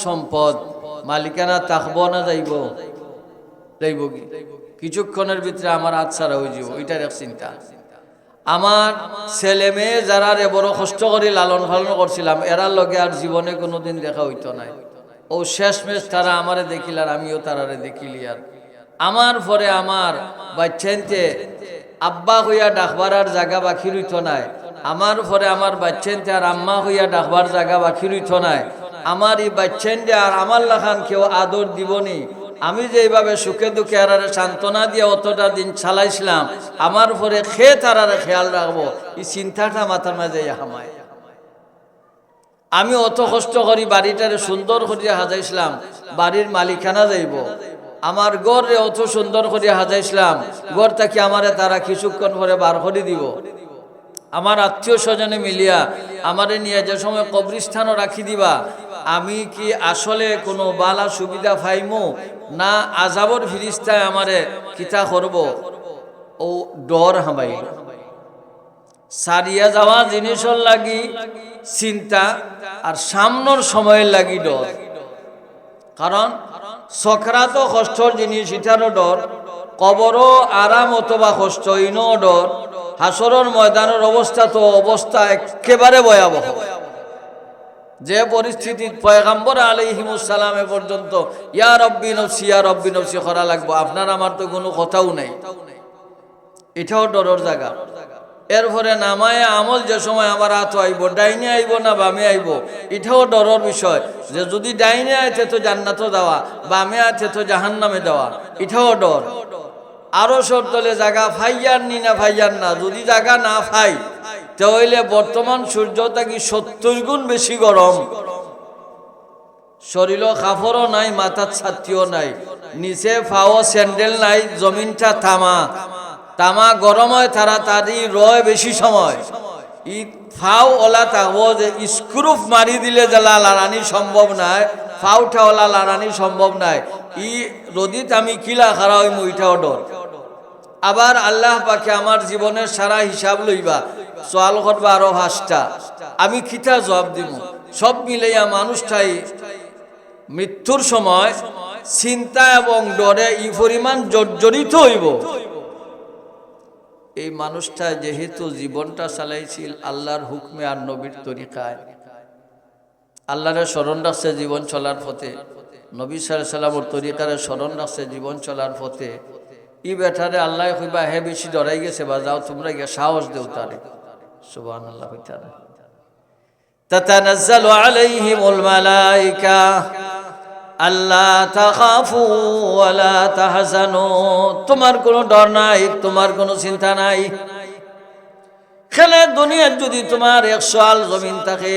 সম্পদ মালিকানা থাকবো না যাইব যাইব কি কিছুক্ষণের ভিতরে আমার হাত ছাড়া হয়ে যাব, ওইটার এক চিন্তা। আমার ছেলে মেয়ে যারা বড় কষ্ট করে লালন পালন করছিলাম এরার লগে আর জীবনে কোনোদিন দেখা হইতো নাই। ও শেষমেশ তারা আমারে দেখিল আর আমিও তারারে দেখিলি। আর আমার পরে আমার বাচ্চাইতে আব্বা হইয়া ডাকবার আর জায়গা বাকি রইত নাই। আমার পরে আমার বাচ্চাইতে আর আম্মা হইয়া ডাকবার জায়গা বাকি রইত নাই। আমার এই বাচ্চাইতে আর আমার লাখান কেউ আদর দিবনি। আমি যেভাবে সুখে দুঃখে আরারে সান্ত্বনা দিয়ে অতটা দিন চালাইছিলাম, আমার পরে খেয়ে তারারে খেয়াল রাখবো, এই চিন্তাটা মাথার মাঝে হামায়। আমি অত কষ্ট করি বাড়িটারে সুন্দর করিয়া সাজাইছিলাম, বাড়ির মালিকানা যাইব। আমার গড়ে অত সুন্দর করিয়া সাজাইছিলাম, গড় থাকি আমারে তারা কিছুক্ষণ পরে বার করে দিব। আমার আত্মীয় স্বজনে মিলিয়া আমারে নিয়ে যে সময় কবরস্থানও রাখি দিবা, আমি কি আসলে কোনো বালা সুবিধা পাইমু না আজাবর ফিরিস্তায় আমারে কিতা করব, ও ডর হামাই। সারিয়া যাওয়া জিনিসের লাগি চিন্তা আর সামনের সময়ের লাগি ডর। কারণ সকরাত কষ্টর জিনিস এটারও ডর, কবরও আরাম অথবা কষ্ট ইনও ডর, হাসরের ময়দানের অবস্থা তো অবস্থা একেবারে ভয়াবহ। যে পরিস্থিতি পয়গম্বর আলাইহিমুস সালামে পর্যন্ত ইয়া রব্বি নফসি করা লাগবো, আপনার আমার তো কোনো কথাও নাই, এটাও ডরের জায়গা। এরপরে নামায় আমল যে সময় আমার হাত আইব, ডাইনে আইব না বামে আইব, এটাও ডরের বিষয়। যে যদি ডাইনে আইতে তো জান্নাতে দেওয়া, বামে আইতে তো জাহান্নামে দেওয়া, এটাও ডর। আরো সরতলে জায়গা ফাইয়ার নি না ফাইয়ার না, যদি জায়গা না ফাই তাহলে বর্তমান সূর্য থাকি 70 গুণ বেশি গরম, শরীর কাপড়ও নাই, মাথার ছাতিও নাই, নিচে ফাও স্যান্ডেল নাই, জমিনটা তামা তামা গরম হয় তাড়াতাড়ি রয় বেশি সময়। ই ফাও ওলা থাকবো যে স্ক্রুপ মারি দিলে জ্বালা লাড়ানি সম্ভব নাই, ফাউটা ওলা লাড়ানি সম্ভব নাই। ই রদিত আমি কিলা খারা ওই মইটাও ডর। আবার আল্লাহ পাকে আমার জীবনের সারা হিসাব লইবা, সোয়াল করবা আরো 5টা, আমি খিতা জবাব দিব। সব মিলাইয়া মানুষটাই মৃত্যুর সময় চিন্তা এবং ডরে ই পরিমাণ জর্জরিত হইব। এই মানুষটা যেহেতু জীবনটা চালাইছিল আল্লাহর হুকমে আর নবীর তরিকায়, আল্লাহরে স্মরণ রাখছে জীবন চলার পথে, নবী সাল্লাল্লাহু আলাইহি ওয়াসাল্লামের তরিকারে স্মরণ রাখছে জীবন চলার পথে, ই বেটারে আল্লাহ কইবা হে বেশি ডরাই গেছে, বা যাও তোমরা গিয়ে সাহস দেও তারে। সুবহানাল্লাহ। তাতানাজ্জালু আলাইহিমুল মালায়েকা আল্লাহ তাখাফু ওয়ালা তাহজানু, তোমার কোনো ডর নাই, তোমার কোনো চিন্তা নাই। খেলে দুনিয়ার যদি তোমার 100 আল জমিন থাকে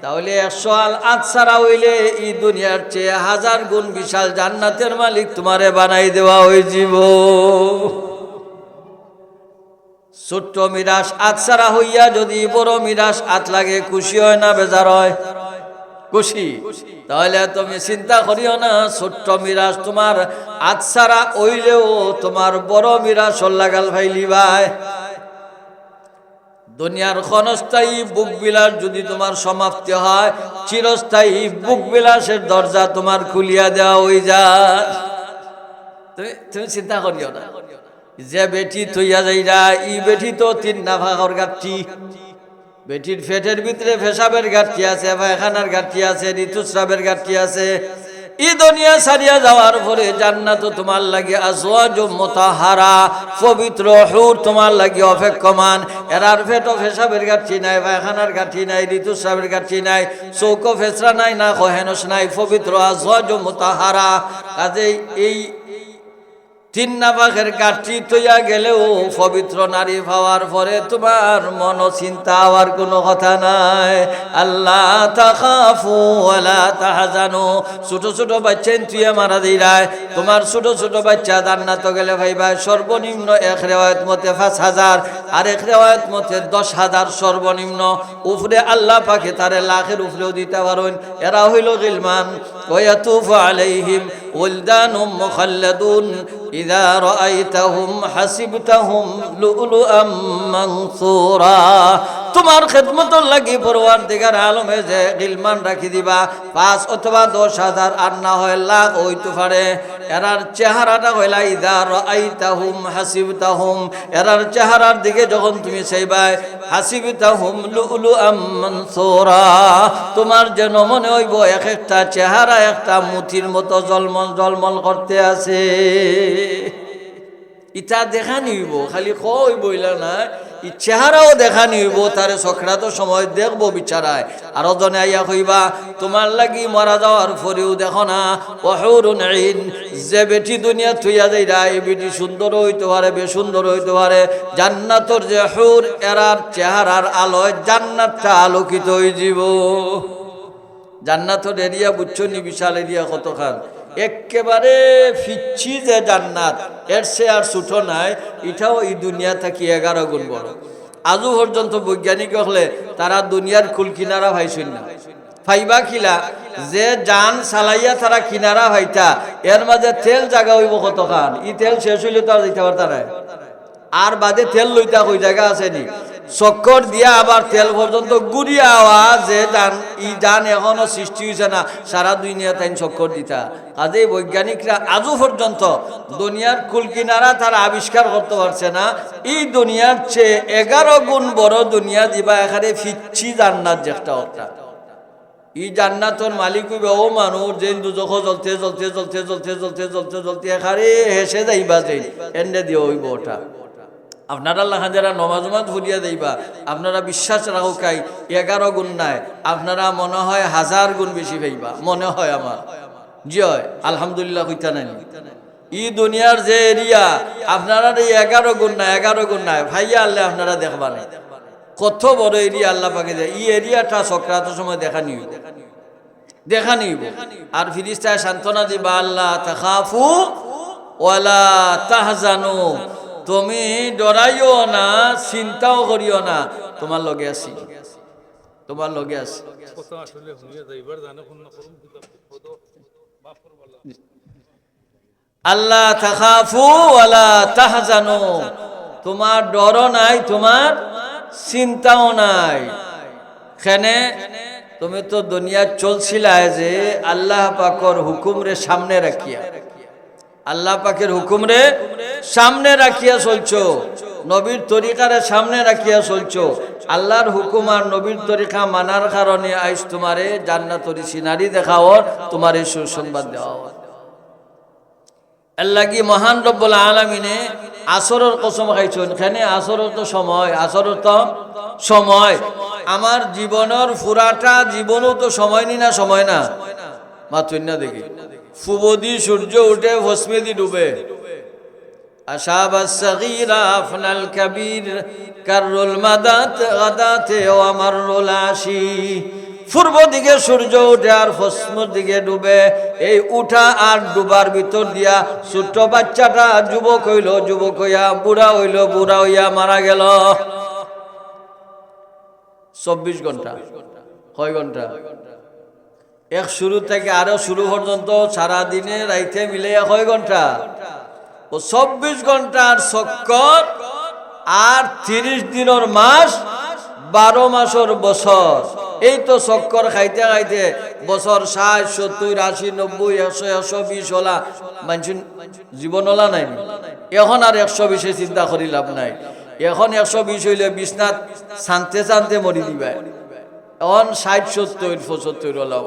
তাহলে 100 আল আছাড়া হইলে এই দুনিয়ার চেয়ে 1000 গুণ বিশাল জান্নাতের মালিক তোমারে বানাই দেওয়া হইজিব। ছোট্ট মিরাস আছাড়া হইয়া যদি বড় মিরাস আত লাগে, খুশি হয় না বেজার হয়? খুশি। তাহলে তুমি চিন্তা করিও না, ছোট্ট মিরাস তোমার আছাড়া হইলেও তোমার বড় মিরাস লাগাল ভাইলি ভাই। দুনিয়ার ক্ষণস্থায়ী বুক বিলাস যদি তোমার সমাপ্তি হয়, চিরস্থায়ী বুক বিলাসের দরজা তোমার খুলিয়া দেওয়া হয়ে যায়। তুমি চিন্তা করিও না, যে বেটি থইয়া যাইরা ই বেটি তো 3 নাফাকর গাঠি, বেটির পেটের ভিতরে পেশাবের ঘাটতি আছে, পায়খানার ঘাটতি আছে, ঋতুস্রাবের ঘাটতি আছে। এই দুনিয়া ছাড়িয়া যাওয়ার পরে জান্নাত তোমার লাগে আজওয়াজুম মুতাহহারা, পবিত্র হুর তোমার লাগে অপেক্ষমান। এরার পেটও পেশাবের ঘাটতি নাই, পায়খানার ঘাটতি নাই, ঋতুস্রাবের ঘাটতি নাই, চৌকো ফেসরা নাই, না কহেনস নাই, পবিত্র আজওয়াজুম মুতাহহারা। কাজেই এই 3 নাফাকের ঘাটতি তৈয়া গেলেও পবিত্র নারী পাওয়ার পরে তোমার মন চিন্তা হওয়ার কোনো কথা নাই। আল্লাহ তাখাফু ওয়ালা তাহজানু, ছোট ছোট বাচ্চা তুইয়া মারা দিরায়, তোমার ছোট ছোট বাচ্চা জান্নাত গেলে ভাইবা সর্বনিম্ন এক রিওয়ায়াত মতে 5000, আর এক রিওয়ায়াত মতে 10,000 সর্বনিম্ন। উপরে আল্লাহ পাকে তারে লাখের উপরেও দিতে পারেন। এরা হইল গিলমান ওয়া ইয়াতুফু আলাইহিম ওয়ালদানুম মুখাল্লাদুন, ইযা রাআইতাহুম হাসিবতাহুম লুলুআম মানসুরা। তোমার খেদমতর লাগি পরওয়ারদিগার আলমে যে গিলমান রাখি দিবা 5 অথবা 10,000 আর না হয় লাখ হইতে পারে। এরার চেহারাটা হইলা ইযা রাআইতাহুম হাসিবতাহুম, এরার চেহারার দিকে যখন তুমি চাইবাই হাসিবতাহুম লুলুআম মানসুরা, তোমার যেন মনে হইব এক একটা চেহারা একটা মুঠির মতো জলমল জলমল করতে আছে। ইটা দেখা নিব, খালি কই বইলা না, ই চেহারাও দেখা নিব, তারে সখরাতো সময় দেখবো বিচারায়। আরো জনে আইয়া কইবা তোমার লাগি মারা যাওয়ার পরেও দেখো না ওহুরুন আইন, যে বেটি দুনিয়া থুইয়া যাইরা এই বেটি সুন্দর হইতে পারে, বেসুন্দর হইতে পারে, জান্নাতর যে হুর এরার চেহারার আলোয় জান্নাতটা আলোকিত হয়ে যাব। জান্নাতর এরিয়া বুঝছো নি, বিশাল এরিয়া কতখান, একেবারে ফিচ্ছি যে জান্নাত, এর সে আর ছুটো নাই। এটাও এই দুনিয়া থাকি 11 গুণ বড়। আজও পর্যন্ত বৈজ্ঞানিক হলে তারা দুনিয়ার কুল কিনারা ভাইছেন না। ফাইবা খিলা যে জান চালাইয়া তারা কিনারা ভাইতা, এর মাঝে তেল জায়গা হইব কতখান, ই তেল শেষ হইলে তো আর দিতে পারতা নাই। আর বাদে তেল লইতা কই জায়গা আসেনি, চক্কর দিয়া আবার তেল পর্যন্ত গুড়িয়া হওয়া যে জান, ই জান এখনো সৃষ্টি হয়েছে না, সারা দুনিয়া তাই চক্কর দিতা। কাজে বৈজ্ঞানিকরা আজও পর্যন্ত দুনিয়ার কুল কিনারা তারা আবিষ্কার করতে পারছে না। এই দুনিয়ার চেয়ে 11 গুণ বড় দুনিয়া দিবা এখানে ফিচ্ছি জান্নাত যেটা ওটা। এই জান্নাতর মালিক হইবে ও মানুষ যে দুজখ জ্বলতে জ্বলতে জ্বলতে জ্বলতে জ্বলতে জ্বলতে জ্বলতে এখানে হেসে যাইবা যে এনে দিয়ে হইব ওটা। আপনারা আল্লাহ যারা নমাজ ফুরিয়া যাইবা, আপনারা বিশ্বাস রাখো কাই 11 গুণ নাই, আপনারা মনে হয় 1000 গুণ বেশি পাইবা, মনে হয় আমার। জি হয়, আলহামদুলিল্লাহ কইতা নাই। ই দুনিয়ার যে এরিয়া আপনারা এই 11 গুণ নাই, 11 গুণ নাই ভাইয়া আল্লাহ আপনারা দেখবা না কত বড় এরিয়া আল্লাহ পাকে দেয়। এই এরিয়াটা সক্রাতের সময় দেখা নিব। আর ফিরিস্তায় সান্ত্বনা দিবা আল্লাহ তাখাফু ওয়ালা তাহজানু, তুমি ডরাইও না, চিন্তাও করিও না, তোমার লগে আছি, তোমার লগে আছি। আল্লাহ তাখাফু ওয়ালা তাহজানু, তোমার ডরও নাই, তোমার চিন্তাও নাই। কেনে তুমি তো দুনিয়া চলছিলা যে আল্লাহ পাকের হুকুম রে সামনে রাখিয়া, আল্লাহ পাকের হুকুম রে সামনে রাখিয়া চলছো, নবীর তরিকারে সামনে রাখিয়া চলছো। আল্লাহর হুকুম আর নবীর তরিকা মানার কারণে আইস তোমারে জান্নাতের সিনারি দেখাও, তোমারে সুসংবাদ দেওয়া। আল্লাহি মহান রব্বুল আলামিনে আসরের কসম খাইছেন। কেনে আসরের তো সময়, আসরের তো সময়, আমার জীবনের পুরাটা জীবনও তো সময় নি না, সময় না মাতুন না দেখি ফুবদি সূর্য উঠে ভস্মেদি ডুবে। আশাবাস সাগীরা আফনাল কাবীর কাররুল মাদাত গাদাতে ও আমারুল আশি। পূর্ব দিকে সূর্য উঠে আর পশ্চিম দিকে ডুবে। এই উঠা আর ডুবার ভিতর দিয়া ছোট্ট বাচ্চাটা যুবক হইল, যুবক হইয়া বুড়া হইল, বুড়া হইয়া মারা গেল। 24 ঘন্টা, কয় ঘন্টা? এক শুরু থেকে আরো শুরু পর্যন্ত সারা দিনে রাইতে মিলে কয় ঘন্টা? ও 24 ঘন্টার চক্কর আর 30 দিনের মাস, 12 মাসের বছর। এই তো চক্কর খাইতে খাইতে বছর 60, 70, 80, 90, 100, 120 হলা মানুষ জীবন হলা নাই। এখন আর 120 চিন্তা করি লাভ নাই। এখন 120 হইলে বিছনাত শান্তে শান্তে মরি দিবা। এখন 60, 70, 75 হলাও।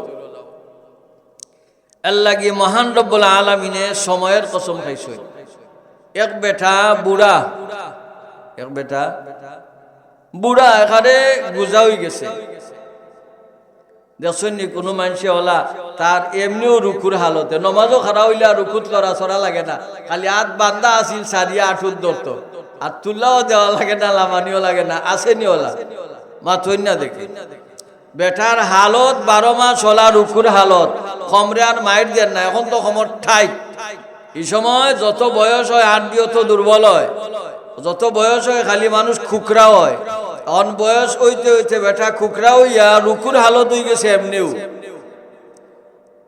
আল্লাহি মহান রব্বুল আলামিনে সময়ের কসম খাইছে। এক বেটা বুড়া, এক বেটা বুড়া এখানে গুজা হয়ে গেছে। দেখছেন নি কোনো মানুষে হলা তার এমনিও রুকুর হালতে, নমাজও খারা হইলে রুকুত লড়া ছড়া লাগে না, খালি হাত বান্ধা আছিল সারিয়া আঠুর ধরত, আর তুলাও দেওয়া লাগে না, লামানিও লাগে না, আসেনি ওলা মাথই না দেখে। বেটার হালত 12 মাস হলা রুকুর হালত, খমরে আর মাইর দেন না। এখন তো খমর ঠাই, এই সময় যত বয়স হয় আড্ডিও তো দুর্বল হয়, যত বয়স হয় খালি মানুষ খুকরা হয়। অন বয়স হইতে হইতে বেটা খুকরা হইয়া রুকুর হালত হয়ে গেছে এমনিও।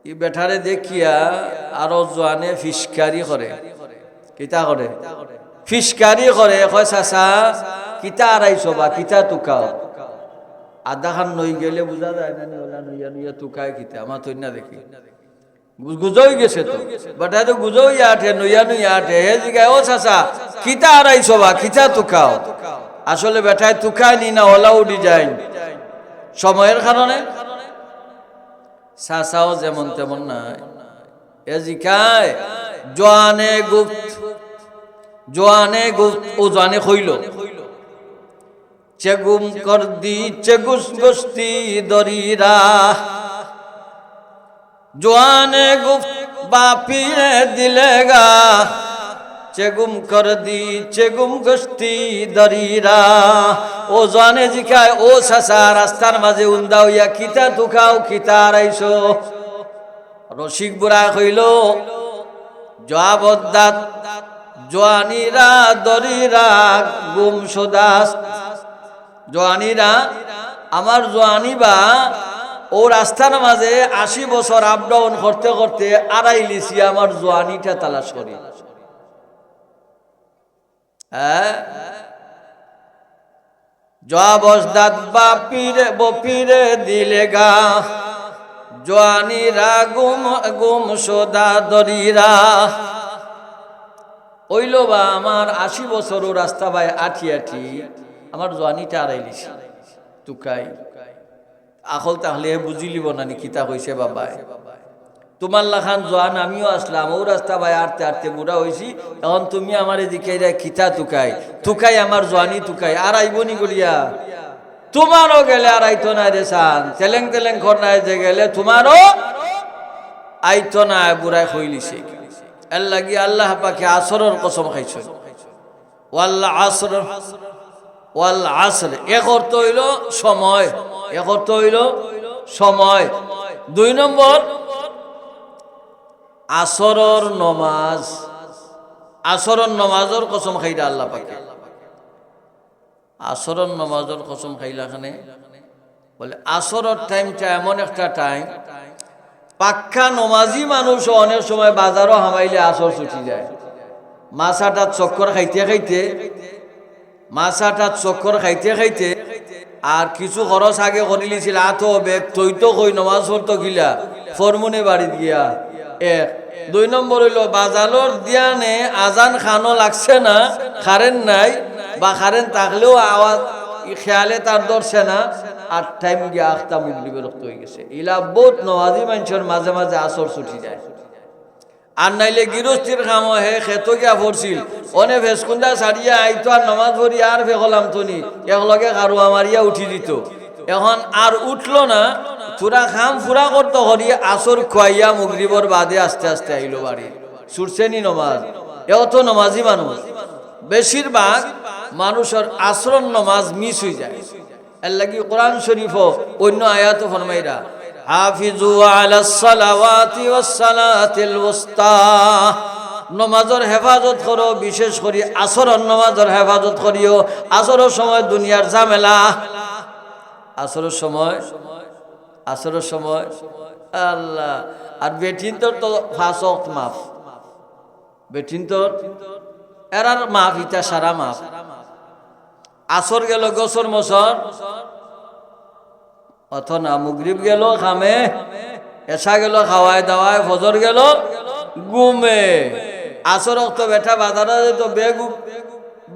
এই বেটারে দেখিয়া আরো জোয়ানে ফিসকারি করে, কিতা করে ফিসকারি করে কয় চাচা কিতা আড়াইছো বা কিতা তুকাও আধা খান নই গেলে বুঝা যায় না ওলা নইয়া নইয়া তুকায় কিতা আমার তো না দেখি গুজই গেছে তো বাট তো গুজই আঠে নইয়া নইয়া আঠে হে জিগায় ও চাচা কিতা আড়াইছো বা কিতা তুকাও আসলে বেটায় তুকায় নি না ওলা উডি যায় সময়ের কারণে চাচাও যেমন তেমন নাই এ জিকায় জোয়ানে গুপ্ত ও জানে হইল চেগুম কর দি চেগুস গোস্তি দরিরা জোয়ানে গুপ্ত বাপিরে দিলেগা চেগুম কর দি চেগুম গোস্তি দরিরা ও জানে জিকায় ও চাচা রাস্তার মাঝে উন্দা হইয়া কিতা তুকাও কিতা আড়াইছো রসিক বুড়া হইল জবাবদাত জোয়ানিরা দরিরা গুম সদাস জোয়ানিরা আমার জোয়ানি বা ও রাস্তার মাঝে 80 বছর আপ ডাউন করতে করতে আড়াই লিছি আমার জোয়ানিটা তালাশ করি হ্যাঁ জবাবদাত বাপিরে বপিরে দিলেগা জোয়ানিরা গুম গুম সদা দরিরা ওইল বা আমার 80 বছর ও রাস্তা ভাই আঠি আমার জোয়ানিটা আড়াইলিস তুকাই আখল তাহলে বুঝিলিব না নি কিতা কইছে বাবাই তোমার লাখান জোয়ান আমিও আসলাম ও রাস্তা ভাই আটতে আটতে বুড়া হয়েছি এখন তুমি আমার এদিকে কিতা তুকাই আমার জোয়ানি তুকাই আর আইবনি করিয়া তোমারও গেলে আর আইতো না রে সান তেলেং খর নাই যে গেলে তোমারও আইতো না বুড়াই হইলিছে এর লাগি আল্লাহ পাকে আসরের কসম খাইছে ওয়াল আসর এক অর্থ হইল সময় এক অর্থ হইল সময় 2 নম্বর আসরের নমাজের কসম খাইলা আল্লাহ পাকে আসরের নমাজের কসম খাইলা খানে বলে আসরের টাইমটা এমন একটা টাইম পাক্কা নমাজি মানুষ অনেক সময় বাজারও হামাইলে আসর ছুটি যায় মাছাটার চক্কর খাইতে আর কিছু খরচ আগে করে লিছিল আতো বেগ তৈতো কই নমাজ পড়তো গিলা ফরমুনে বাড়িত গিয়া 2 নম্বর হইল বাজারের দিয়ানে আজান খানো লাগছে না কারেন্ট নাই বা কারেন্ট থাকলেও আওয়াজ খেয়ালে তার ধরছে না আর টাইম গিয়া আখতা মুগলি বিরক্ত হয়ে গেছে ইলা বহুত নওয়াজি মানুষের মাঝে মাঝে আসর ছুটি যায় আর নাইলে গৃহস্থির খাম হে খেতো গিয়া পড়ছিল অনে ভেসকুন্দা ছাড়িয়া আইতো আর নমাজ পড়ি আর ফেকলাম তনি একলগে কারুয়া মারিয়া উঠি দিত এখন আর উঠলো না তুরা খাম ফুরা করতো হরিয়া আসর খুয়াইয়া মুগরিবর বাদে আস্তে আস্তে আইলো বাড়ি ছুটছেনি নমাজ এও তো নমাজি মানুষ বেশিরভাগ মানুষের আসরন নমাজ মিস হয়ে যায় এর লাগি কোরআন শরীফ অন্য আয়াত ফরমাইরা হাফিজু আলাস সালাওয়াতি ওয়াস সালাতিল উস্তা নমাজের হেফাজত করো বিশেষ করে আসরের নমাজের হেফাজত করিও আসরের সময় দুনিয়ার ঝামেলা আসরের সময় আল্লাহ আর বেটিন তো 5 ওয়াক্ত মাফ বেটিন তো এরার মাফ ইটা সারা মাফ আসর গেল গোসর মসর অথনা মুগরিব গেল খামে এসা গেল খাওয়ায় দাওয়ায় ফজর গেল ঘুমে আসর তো বেটা বাজারে তো বেগ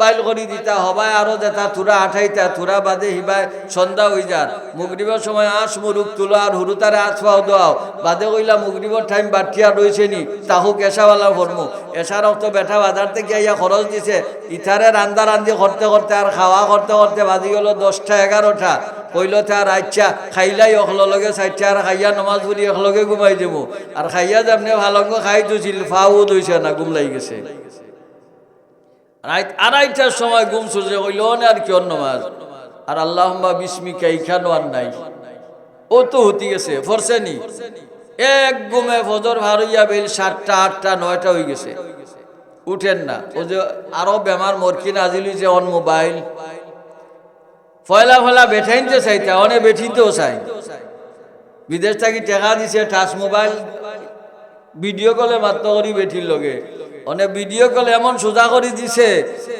বাইল করি দিতা হবায় আরো যেটা থুরা আঠাইতা থুরা বাদে হিবায় সন্ধ্যা হই যার মুগরিবের সময় আস মুরুখ তুলো আর হুরুতারে আস পাও দোয়াও বাদে কইলা মুগরিবর টাইম বাটিয়া রয়েছে নি তাহু কেশাওয়ালা ফরমু এসার তো বেটা বাজার থেকে ইয়া খরচ দিছে ইথারে রান্দা রান্ধি করতে করতে আর খাওয়া করতে করতে বাজি গেল 10টা 11টা কইলো তার আচ্ছা খাইলাই অখলগে চাইটা আর খাইয়া নমাজ পড়ি একলগে ঘুমাই যাবো আর খাইয়া যেমনি ভালঙ্গ খাই তুছিল ফাও দইছে না ঘুম লাই গেছে রাত 2:30টার সময় ঘুম সূর্য কইল না আর কি নমাজ আর আল্লাহুম্মা বিসমিকা এইখানো আর নাই ও তো হতে গেছে ফরসেনি এক ঘুমে ফজর ভার হইয়া বেল 7টা 8টা 9টা হয়ে গেছে উঠেন না ও যে আরো বেমার মরকিন আজিলি যে অন মোবাইল ফয়লা বেঠাইনতে চাইতা অনে বেঠিনতেও চাই বিদেশ থেকে টাকা দিছে টাচ মোবাইল ভিডিও কলে মাত্র করি বেঠির লগে অনেক ভিডিও কলে এমন সোজা করে দিছে,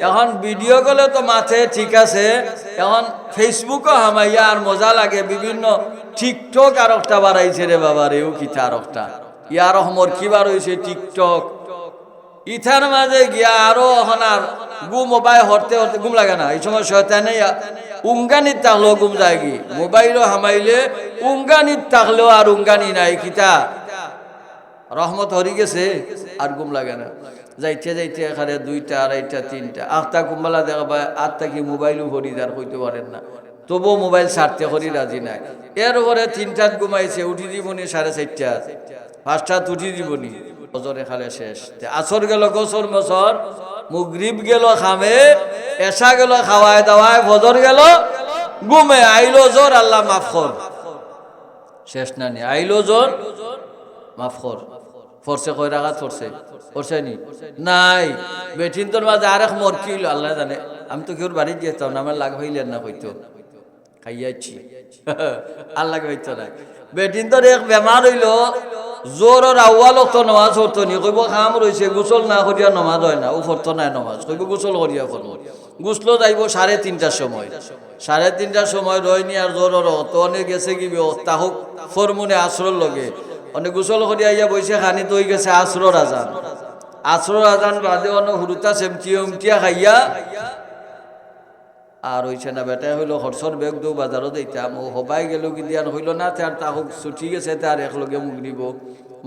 এখন ভিডিও কলে তো মাথে ঠিক আছে, এখন ফেসবুকও হামাইয়া আর মজা লাগে, বিভিন্ন টিকটক আর একটা বাড়াইছে রে বাবা রে, ও কিতা আর একটা ইয়ার হমর কি বার হয়েছে টিকটক, ইথার মাঝে গিয়া আরো এখন আর গু মোবাইল হরতে হরতে ঘুম লাগে না, এই সময় শয়তানে উঙ্গানিত থাকলেও ঘুম যায় কি, মোবাইলও হামাইলে উঙ্গানিত থাকলেও আর উঙ্গানি নাই, কিতা রহমত হরি গেছে আর ঘুম লাগে না। যাইতে যাইতে এখানে 2টা 2:30 3টা 8টা কুম্বালা দেখা পায়, 8টা কি মোবাইলও হরি আর হইতে পারেন না, তবুও মোবাইল ছাড়তে হরি রাজি নাই। এরপরে 3টাত ঘুমাইছে, উঠি দিবনি 4:30, 5টাত উঠি দিবনি, ফজরে খালে শেষ, আসর গেল গোসর মসর, মুগরিব গেল খামে, এশা গেল খাওয়ায় দাওয়ায়, ফজর গেল ঘুমে, আইলো জোর আল্লাহ মাফ কর, শেষ না নি, আইলো জোর মাফ কর। ফরসে কয় রাখাত ফরসে ফরসে নি নাই, বেঠিন তোর মাঝে আরেক মর কি হইল আল্লাহ জানে, আমি তো কেউ বাড়ি যেতাম না, আমার লাগ হইলেন না হইতো খাইয়াছি আল্লাহ হইতো না। বেঠিন তোর এক বেমার হইল, জোর আউ্বাল তো নমাজ হতো নি, কইব খাম রয়েছে, গোসল না করিয়া নমাজ হয় না, ও ফরতো নাই নমাজ, কইব গোসল করিয়া করবো, গুসলো যাইব 3:30টার সময়, 3:30টার সময় রয়নি আর জোর তো অনেক গেছে কি তাহুক ফরমুনে আসরর লগে, অনেক গোসল করিয়া ইয়া বইসে খানি তো হয়ে গেছে আসরর আজান, আসরর আজান বাদে অনেক হুরুতা সেমটিয়া উমটিয়া খাইয়া আর হইছে না, বেটাই হইলো হরসর বেগ দৌ বাজারও দিতাম, ও হবাই গেল কি দিয়ান হইল না, তার তাহুক ছুটি গেছে, তার একলগে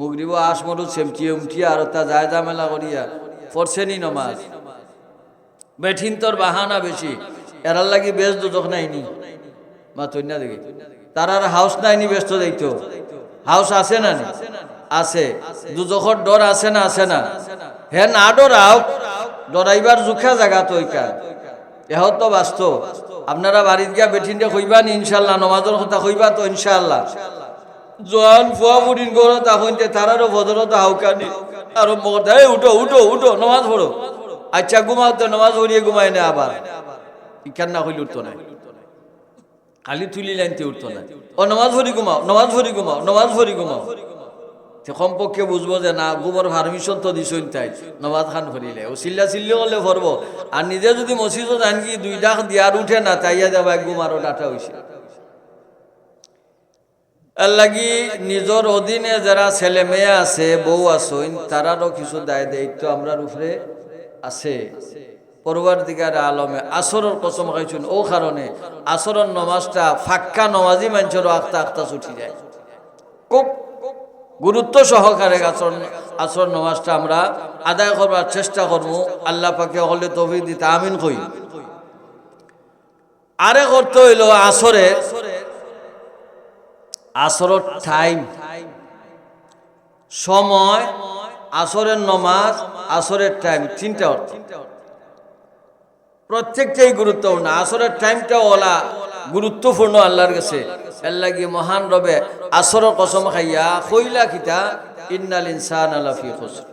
মুগরিব আসমরু সেমটিয়া উমটিয়া আর তা যায় জামেলা করিয়া ফরসেনি নমাজ, বেঠিন তোর বাহানা বেশি, এরার লাগি বেশ দুজক নাইনি মা তৈ না দেখি, তার আর হাউস নাইনি ব্যস্ত যাইতো, হাউস আছে না নি আছে, দুজখর ডর আছে না আছে না, হে না ডরাও, ডরাইবার জুখা জায়গা তো ওইখান এহ তো বাস্তব। আপনারা বাড়িত গিয়া বেঠিনটা কইবা নি ইনশাল্লাহ, নমাজের কথা কইবা তো ইনশাল্লাহ, জোয়ান ফুয়া ফুটিন করো তখন তারারও ভদ্রতা হাউকানি আরো মগা, উঠো উঠো উঠো নমাজ পড়ো, আচ্ছা ঘুমাও তো, নমাজ পড়িয়ে ঘুমাই না, আবার ইখান না হইলে উঠতো না, খালি তুলি লাইনতে উঠতো না, ও নমাজ ভরি ঘুমাও নমাজ ভরি ঘুমাও নমাজ ভরি ঘুমাও, কমপক্ষে বুঝবো যে না গোবর পারমিশন তো দিছই, তাই নমাজ খান ভরিলে ও চিল্লা চিল্লি করলে ভরবো, আর নিজে যদি মসজিদও জান কি 2 ডাক দিয়ার উঠে না, তাইয়া দেবা এক ঘুমারও ডাটা হয়েছে। এর লাগি নিজের অধীনে যারা ছেলে মেয়ে আছে, বউ আসইন, তারারও কিছু দায় দায়িত্ব আমরার উপরে আছে। পরবর্তীকার আলমে আসরের কসম খাইছেন, ও কারণে আসরের নমাজটা ফাক্কা নমাজি মানুষেরও আখতা ছুটি যায়, খুব গুরুত্ব সহকারে আসর নমাজটা আমরা আদায় করবার চেষ্টা করবো, আল্লাহ পাকে হলে তৌফিক দিতে আমিন কই। আরে করতে হইল আসরের টাইম সময়, আসরের নমাজ, আসরের টাইম, 3টা অর্থ, প্রত্যেকটাই গুরুত্বপূর্ণ। আসরের টাইমটা ওলা গুরুত্বপূর্ণ আল্লাহর কাছে, এর লাগি মহান রবে আসরের কসম খাইয়া কইলা কিতা, ইন্নাল ইনসানা লাফি খুসর।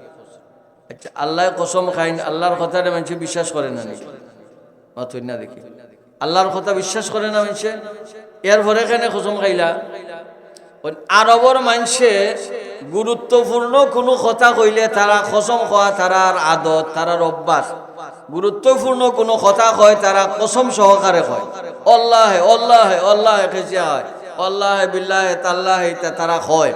আচ্ছা আল্লাহ কসম খাইন, আল্লাহর কথাটা মানুষ বিশ্বাস করে না নাকি, অতই না দেখি আল্লাহর কথা বিশ্বাস করে না মানুষে, এর ভরে এখানে কসম খাইলা। আরবর মানুষে গুরুত্বপূর্ণ কোনো কথা কইলে তারা কসম খাওয়া তারার আদত, তারার অভ্যাস, গুরুত্বপূর্ণ কোনো কথা কয় তারা কসম সহকারে কয়, আল্লাহ আল্লাহ আল্লাহ কেজিয়া হয়, আল্লাহ বিল্লাহ তাল্লাহ, তারা কয়।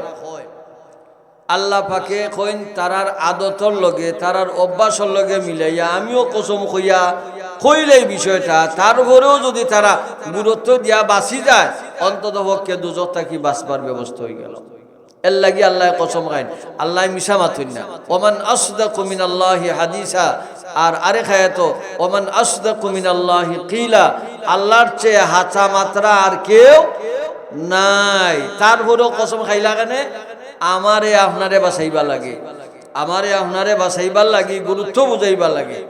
আল্লাহ পাকে কইন তারার আদতর লগে তারার অভ্যাসের লগে মিলাইয়া আমিও কসম কইয়া কইলে এই বিষয়টা, তারপরেও যদি তারা গুরুত্ব দিয়া বাঁচি যায়, অন্তত পক্ষে দুজক থাকি বাঁচবার ব্যবস্থা হয়ে গেল। এর লাগি আল্লাহ কসম খাইন, আল্লাহ মিশা মাথুন না, ওমান আসদাকু মিনাল্লাহি হাদিসা, আর আরেক আয়াত ওমান আসদাকু মিনাল্লাহি কিলা, আল্লাহর চেয়ে হাঁচা মাত্রা আর কেউ নাই। তারপরেও কসম খাইলা কেন, আমারে আপনারে বাঁচাইবা লাগে, আমারে আপনারে বাঁচাইবার লাগি, গুরুত্ব বুঝাইবার লাগে।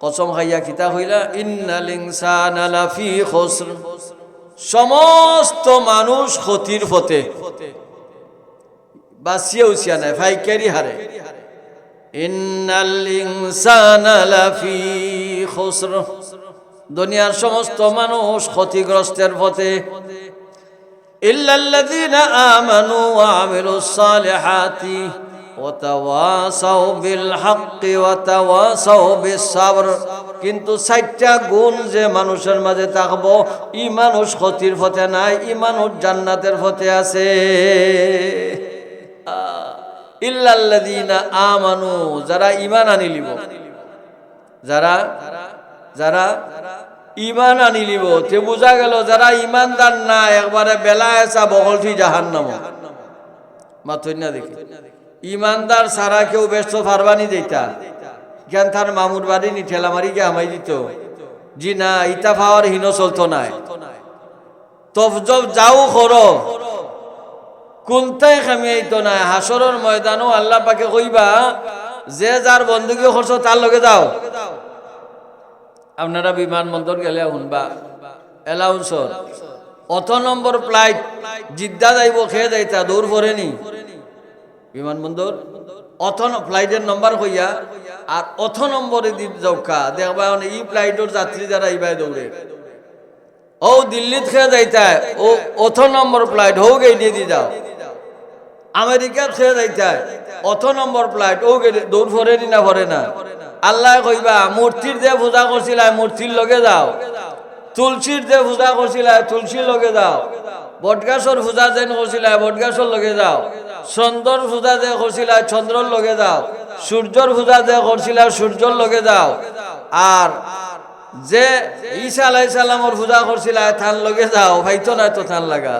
কসম খাইয়া কিতা হইলা, ইন্নাল ইনসানা লাফি খুসর, সমস্ত মানুষ ক্ষতির পথে, বাঁচিয়ে উচিয়া নাই, ফাইকারি হারে। ইন্নাল ইনসানা লাফি খুসর, দুনিয়ার সমস্ত মানুষ ক্ষতিগ্রস্তের পথে, ইল্লাল্লাযীনা আমানু ওয়া আমিলুস সালিহাতি, ওয়াতাওয়াসাউ বিল হাক্কি ওয়াতাওয়াসাউ বিস সাবর। কিন্তু 4টা গুণ যে মানুষের মাঝে থাকবো, ই মানুষ ক্ষতির পথে নাই, ই মানুষ জান্নাতের পথে আছে। ইল্লাল্লাযীনা আমানু, যারা ঈমান আনিলিব, যারা যারা ঈমান আনিলিব। তে বোঝা গেল যারা ঈমানদার না, একবারে বেলায় আসা বগলটি জাহান্নাম। মাথুই না দেখি ঈমানদার সারা কেউ ব্যস্ত ফারবানি দিতা জ্ঞান তার মামুর বাড়ি নি ঠেলা মারি গে আমাই দিত। জি না, ইতা পাওয়ার হীন চলতো নাই। তফজব যাও করো, কোনটাই খামিয়াইতো নাই। হাসরের ময়দানও আল্লাহ পাকে কইবা, যে যার বন্দুকি করছো তার লগে যাও। আপনারা বিমানবন্দর গেলে শুনবা এলাউন্সর অত নম্বর ফ্লাইট জিদ্দা যাইব, খেয়ে যাইতা দৌড় পড়েনি বিমানবন্দর অত ফ্লাইটের নম্বর হইয়া, আর অত নম্বরে দি যাওকা দেখবা ই ফ্লাইটের যাত্রী যারা ইবাই দৌড়ে। ও দিল্লিত খেয়ে যাইতা, ও অত নম্বর ফ্লাইট হোক এই দিয়ে দি যাও। আমেরিকার খেয়ে যাইতা, অত নম্বর ফ্লাইট ও দৌড় পড়েনি না পড়ে না। আল্লাহ কইবা, মূর্তির যে পূজা করছিল মূর্তির লগে যাও, তুলসীর যে পূজা করছিল তুলসীর লগে যাও, বটগাছর পূজা যেন করছিল বটগাছর লগে যাও, চন্দ্রর পূজা যে করছিল চন্দ্রর লগে যাও, সূর্যর পূজা যে করছিল সূর্যর লগে যাও, আর যে ঈসা আলাইহিস সালামর পূজা করছিল থান লগে যাও। ভাইতো না তো থান লাগা।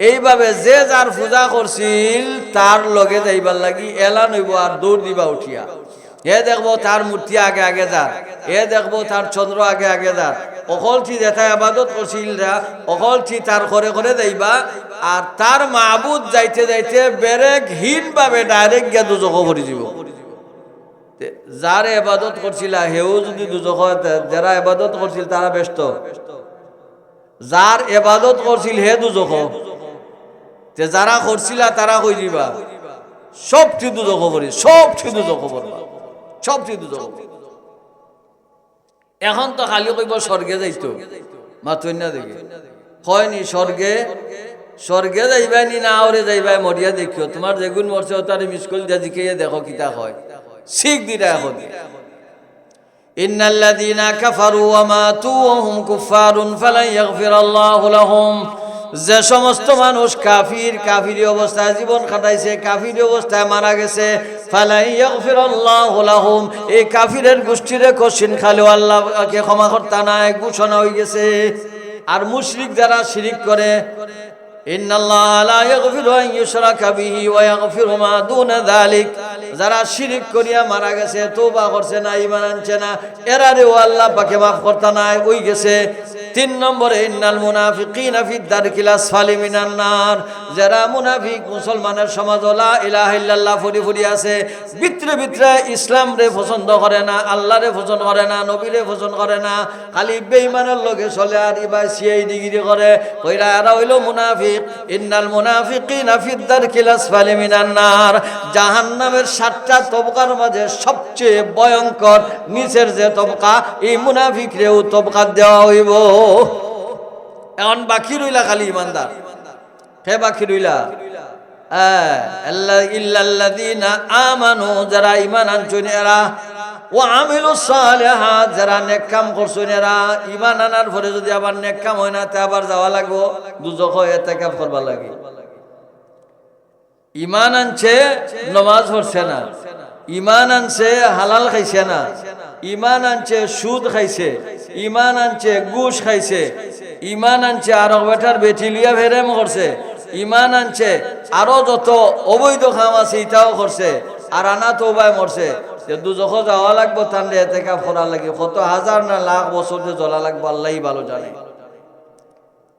এইভাবে যে যার পূজা করছিল তার লগে যাইবার লাগি এলান হইব, আর দৌড় দিবা উঠিয়া। এ দেখবো তার মূর্তি আগে আগে যার, এ দেখবো তার চন্দ্র আগে আগে যার। অকলটি যেটা আবাদত করছিলরা অকলটি তার করে করে যাইবা, আর তার মাবুদ যাইতে যাইতে বেরেকহীন ভাবে ডাইরেক্ট গিয়া দুজখ ভরি যাব। যার এবাদত করছিল হেও যদি দুজখ, যারা এবাদত করছিল তারা ব্যস্ত, যার এবাদত করছিল হে দুজখ, যারা করছিল তারা কই দিবা সবটি দুজখ ভরি, সবটি দুজখ ভরবা, সবটি দুজখ। এখন তো খালি কইব স্বর্গে যাইতো, মাথুই না দেখি হয়নি স্বর্গে, স্বর্গে যাইবাই নি না আওরে যাইবাই মরিয়া দেখিও। তোমার যেগুন মরছে তার মিসকল দিয়া জিকে দেখো কিতা হয়, শিখ দিরা এখন। ইন্নাল্লাযীনা কাফারু ওয়া মাতু ওয়া হুম কুফফারুন ফালান ইয়াগফিরাল্লাহু লাহুম। যে সমস্ত মানুষ কাফির, কাফিরি অবস্থায় জীবন কাটাইছে, কাফিরি অবস্থায় মারা গেছে, ফালাই ইয়াগফিরাল্লাহু লাহুম, এই কাফিরের গোষ্ঠীরে কশিন খালেও আল্লাহকে ক্ষমা করতে নাই ঘোষণা হয়ে গেছে। আর মুশরিক যারা শিরিক করে, ইন্নাল্লাহা লা ইয়াগফিরু আন ইউশরাকা বিহি ওয়া ইয়াগফিরু মা দুনা যালিক, যারা শিরিক করিয়া মারা গেছে, তওবা করছে না, ঈমান আনছে না, এরারেও আল্লাহ পাকে মাফ করতে নাই ওই গেছে। 3 নম্বরে ইন্নাল মুনাফিকিনা ফি দারকিল আসফালি মিনান নার, যারা মুনাফিক মুসলমানের সমাজ লা ইলাহা ইল্লাল্লাহ ফুরি ফুরি আছে, ভিতরে ভিতরে ইসলাম রে পছন্দ করে না, আল্লাহ রে পছন্দ করে না, নবী রে পছন্দ করে না, খালি বেঈমানের লগে চলে আর ইবা সিআই ডিগ্রি করে, কইরা এরা হইল মুনাফিক। ইন্নাল মুনাফিকিনা ফি দারকিল আসফালি মিনান নার, জাহান্নামের 7টা তবকার মাঝে সবচেয়ে ভয়ঙ্কর নিচের যে তবকা, এই মুনাফিকরেও তবকা দেওয়া হইব। এখন বাকি রইলা খালি ইমানদার, হে বাকি রইলা ইল্লাল্লাযীনা আমানু, যারা ঈমান আনছেন এরা, ওয়া আমিলুস সালিহাত, যারা নেক কাম করছেন এরা। ঈমান আনার পরে যদি আবার নেক কাম হয় না, তে আবার যাওয়া লাগবো দুজখ, ইতিকাফ করবা লাগে। ঈমান আনছে নামাজ পড়ছে না, ঈমান আনছে হালাল খাইছে না, ঈমান আনছে সুদ খাইছে, ঈমান আনছে ঘুষ খাইছে, ঈমান আনছে আরো বেটার বেটিলিয়া ফেরেম করছে, ঈমান আনছে আরো যত অবৈধ কাম আছে ইটাও করছে, আর আনা তওবায় মরছে। দুজখ যাওয়া লাগবো, তান্ডে ইতিকাফ করা লাগে, কত হাজার না লাখ বছর যে জ্বলা লাগবো আল্লাহই ভালো জানে।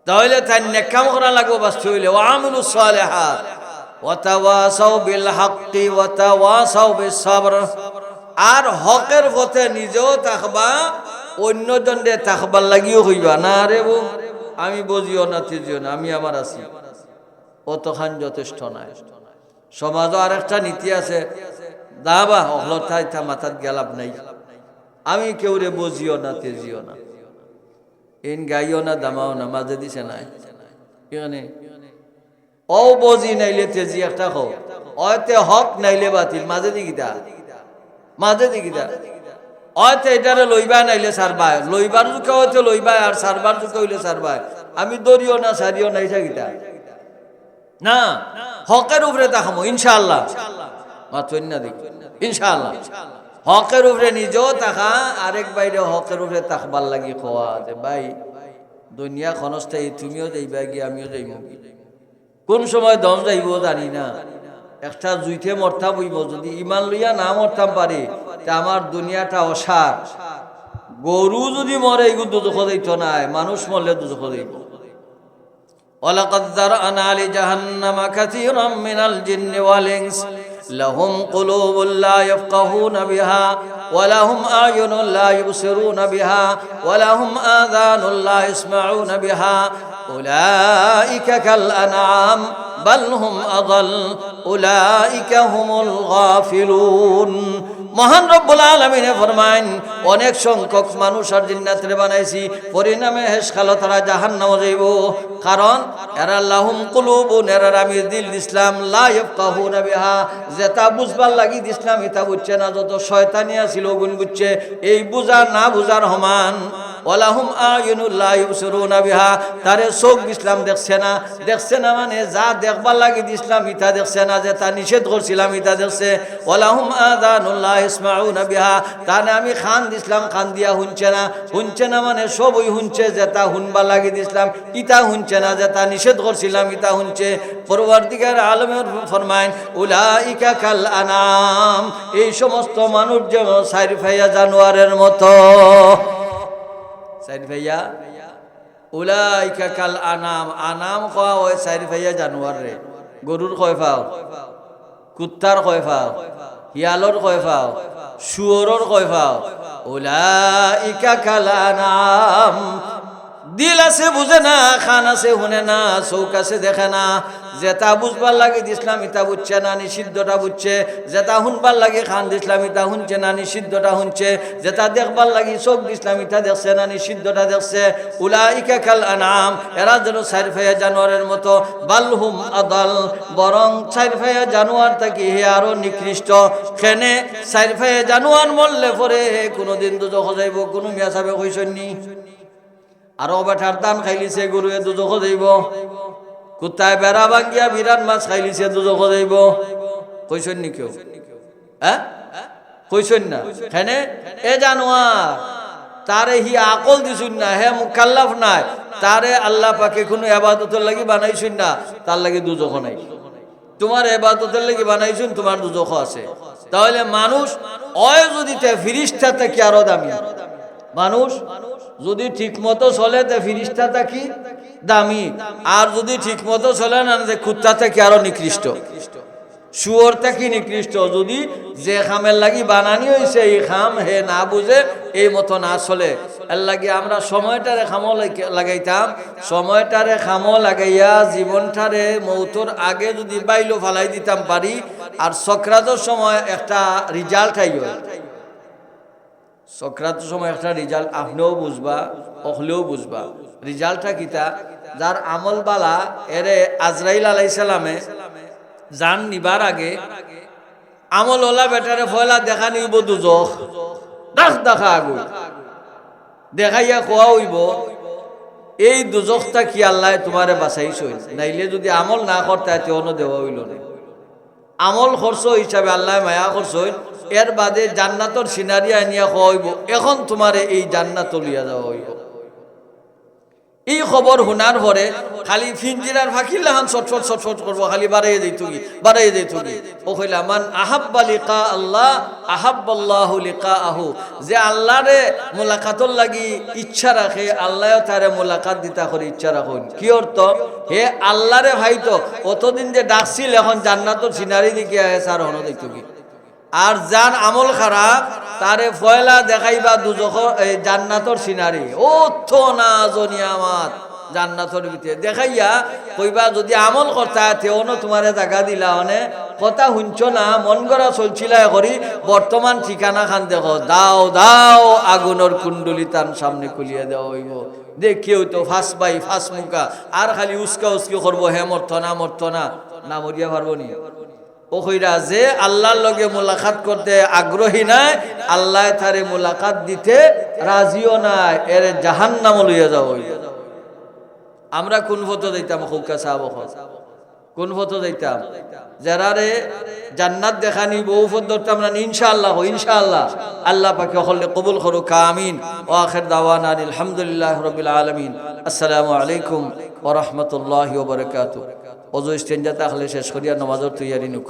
তাহলে তাই নেক কাম করা লাগবো বাস্তব হইলে। ওয়া আমিলুস সালিহাত ওয়া তাওয়াসাউ বিল হাক্কি ওয়া তাওয়াসাউ বিস সাবর, আর হকের পথে নিজেও থাকবা, অন্যজনরে থাকবার লাগিও হইবা না। রে বউ আমি বুঝিও না তেজিও না, আমি আমার আছি, অতখান যথেষ্ট নাই। সমাজও আর একটা নীতি আছে, দাবা অহলতায় তা মাথাত গেলাপ নাই, আমি কেউ রে বুঝিও না তেজিও না, ইন গাইও না দামাও না, মাঝে দিছে নাই এখানে ও বজি নাইলে তেজি একটা খো, অয়তে হক নাইলে বাতিল, মাঝে দিকিতা মাঝে দিকিতা অয়তে এটারে লইবা নাইলে সারবাই, লইবার যুগে হয়তো লইবা আর সারবার যুগে হইলে সারবাই। আমি দরিও না সারিও নাই থাকিতা না, হকের উপরে তাকামো ইনশাআল্লাহ, মাত্র না দেখি ইনশাআল্লাহ। হকের উপরে নিজেও তাকা, আরেক বাইরে হকের উপরে তাকবার লাগি খোয়া যে ভাই দুনিয়া ক্ষণস্থায়ী, তুমিও যাইবা গিয়ে আমিও যাইব, কোন সময় দম যাইব জানি না। একটা জুইতে মরতাম হইব, যদি ইমান লইয়া না মরতাম পারি তা আমার দুনিয়াটা অসার। গরু যদি মরে এগুলো দুজখ যাইত নাই, মানুষ মরলে দুজখ যাইব। ওয়ালাকাদ যারআনা লিজাহান্নামা কাসীরাম মিনাল জিন্নি ওয়াল ইনস লাহুম কুলুবুন লা ইয়াফকাহুনা বিহা ওয়া লাহুম আ'য়ুনুন লা ইবসিরুনা বিহা ওয়া লাহুম আযানুন লা ইয়াসমাউনা বিহা উলাইকা কাল আনআম বাল হুম আযাল উলাইকা হুমুল গাফিলুন। মহান রব্বুল আলামিনে ফরমায়েন, অনেক সংখ্যক মানুষ আর জিন্নাতরে বানাইছি, পরিণামে হেসখালো তারা জাহান্নামে যাইব। কারণ এরা লাহুম কুলুবুন, এরা আমি দিল দিসলাম, লা ইয়াফকাহুনা বিহা, যেটা বুঝবার লাগি দিসলাম এটা বুঝছে না, যত শয়তানিয়া ছিল গুণ বুঝছে, এই বুঝা না বুঝার সমান। ওয়ালাহুম আ'য়ুনুন লা ইবসিরুনা বিহা, তারে চোখ দিসলাম দেখছে না, দেখছে না মানে যা দেখবার লাগি দিসলাম ইটা দেখছে না, যেটা নিষেধ করছিলাম ইটা দেখছে। ওয়ালাহুম আযানুন লা ইসমাউনা বিহা, তানে আমি খান দিসলাম, খান দিয়া শুনছে না, শুনছে না মানে সবই শুনছে, যেটা শুনবার লাগি দিসলাম ইটা শুনছে না, যেটা নিষেধ করছিলাম ইটা শুনছে। পরবর্তীকার আলমের ফরমায়েন, উলাইকা কাল আনাম, এই সমস্ত মানুষ যেন চার পাইয়া জানোয়ারের মতো। চার ভাইয়া উলাইকা কাল আনাম, আনাম কয়া ওই চার ভাইয়া জানোয়ার রে। গরুর কয় পাও, কুত্তার কয় পাও, শিয়ালর কয় পাও, শুয়োরের কয় পাও। উলাইকা কাল আনাম, দিল আছে বুঝে না, খান আছে শুনে না, চৌক আছে দেখে না, যেটা বুঝবার লাগে দিসলাম ইটা বুঝছে না, নিষিদ্ধটা বুঝছে, যেটা শুনবার লাগে খান দিসলাম ইটা শুনছে না, নিষিদ্ধটা শুনছে, যেটা দেখবার লাগি চোখ দিসলাম ইটা দেখছে না, নিষিদ্ধটা দেখছে। উলাইকা কাল আনাম, এরা যেন চার পায়া জানোয়ারের মতো। বালহুম আদাল, বরং চার পায়া জানোয়ার থাকি হে আরো নিকৃষ্ট। খেনে চার পায়া জানোয়ার মরলে পরে কোনোদিন দুজখ যাইব, কোনো মিয়া সাহেবে কইসনি। আরো বেঠার দান খাইলিছে গরুয়ে দুজখ যাইব, কুত্তায় বেড়া ভাঙ্গিয়া বিরাট মাছ খাইলিছে দুজখ যাইব, কইসন নি কেউ? হ্যাঁ কইসন না। হেনে এ জানোয়ার, তারে হি আকল দিছুন না, হে মুকাল্লাফ নাই, তারে আল্লাহ পাকে কোনো ইবাদতের লাগি বানাইছুন না, তার লাগি দুজখ নাই। তোমার ইবাদতের লাগি বানাইছুন, তোমার দুজখ আছে। তাহলে মানুষ অয় যদি তে ফিরিস্তা থেকে আরো দামি। মানুষ যদি ঠিক মতো চলে তে ফিরিস্তা থাকি দামি, আর যদি ঠিক মতো চলে না কুত্তা থেকে আরো নিকৃষ্ট, শুয়োর থেকে নিকৃষ্ট। যদি যে খামের লাগি বানানি হয়েছে এই খাম হে না বুঝে, এই মতো না চলে, এর লাগি আমরা সময়টারে খামো লাগাইতাম, সময়টারে খামো লাগাইয়া জীবনটারে মৌতর আগে যদি বাইলো ফালাই দিতাম পারি, আর সক্রাতের সময় একটা রিজাল্ট আইও। সক্রাতের সময় একটা রিজাল্ট আপনিও বুঝবা, অহলেও বুঝবা। রিজাল্টটা কিতা, যার আমল বালা এরে আজরাইল আলাইহিস সালামে জান নিবার আগে আমল ওলা বেটারে ফয়লা দেখা নিব দুজখ, দাখ দেখা আগুই দেখাইয়া খোয়া হইব, এই দুজখটা কি আল্লাহ তোমারে বাঁচাইছই, নাইলে যদি আমল না করতে তেও দেওয়া হইল না। আমল খরচ হিসাবে আল্লাহ মায়া খরচ, এর বাদে জান্নাতর সিনারি আনিয়া খোয়া হইব, এখন তোমারে এই জান্নাত লিয়া যাওয়া হইব। এই খবর শোনার পরে খালি ফিঞ্জিরার ফাঁকির লাহান ছটফট ছটফট করবো, খালি বাড়াইয়ে যাইত কি ও কইলা মান আহাব্বা লিকা আল্লাহ আহাব্বাল্লাহু লিকাআহু, যে আল্লাহরে মুলাকাতর লাগি ইচ্ছা রাখে আল্লাহ তারে মুলাকাত দিতা করে ইচ্ছা রাখুন। কি অর্থ, হে আল্লাহরে ভাইতো অতদিন যে ডাকছিল এখন জান্নাতর সিনারি দিকে আসার হন দেখতো কি। আর যার আমল খারাপ তারে ফয়লা দেখাইবা দুজখ জান্নাতর সিনারি, ও তো না জনিয়ামাত জান্নাতর ভিতরে দেখাইয়া কইবা যদি আমল করতা তেও তোমারে জায়গা দিলা, অনে কথা শুনছ না, মন করা চলছিল করি, বর্তমান ঠিকানা খান দেখো, দাও দাও আগুনের কুণ্ডলি তার সামনে খুলিয়ে দেওয়া হইব। দেখিও তো ফাঁস বাই ফাঁস মুখা, আর খালি উস্কা উস্কি করবো, হে মরত না না মরিয়া পারবো নি, ও কইরা যে আল্লাহর লগে মুলাকাত করতে আগ্রহী নাই, আল্লাহ তারে মুলাকাত দিতে রাজিও নাই, এর জাহান্নাম লইয়া যাও। আমরা কোন ফটো দিতাম খুকা সাহাব, কোন ফটো দিতাম? যারারে জান্নাত দেখানি বউ ফটো ধরতাম না ইনশাআল্লাহ, ইনশাআল্লাহ। আল্লাহ পাকে সকলে কবুল করুক, আমিন। ও আখির দাওয়ানা আলহামদুলিল্লাহ রাব্বিল আলামিন। আসসালামু আলাইকুম ওয়া রাহমাতুল্লাহি ওয়া বারাকাতুহু। ওযু ইস্তেঞ্জাতে আখলে শেষ করিয়া নামাজের তৈয়ারি নুক।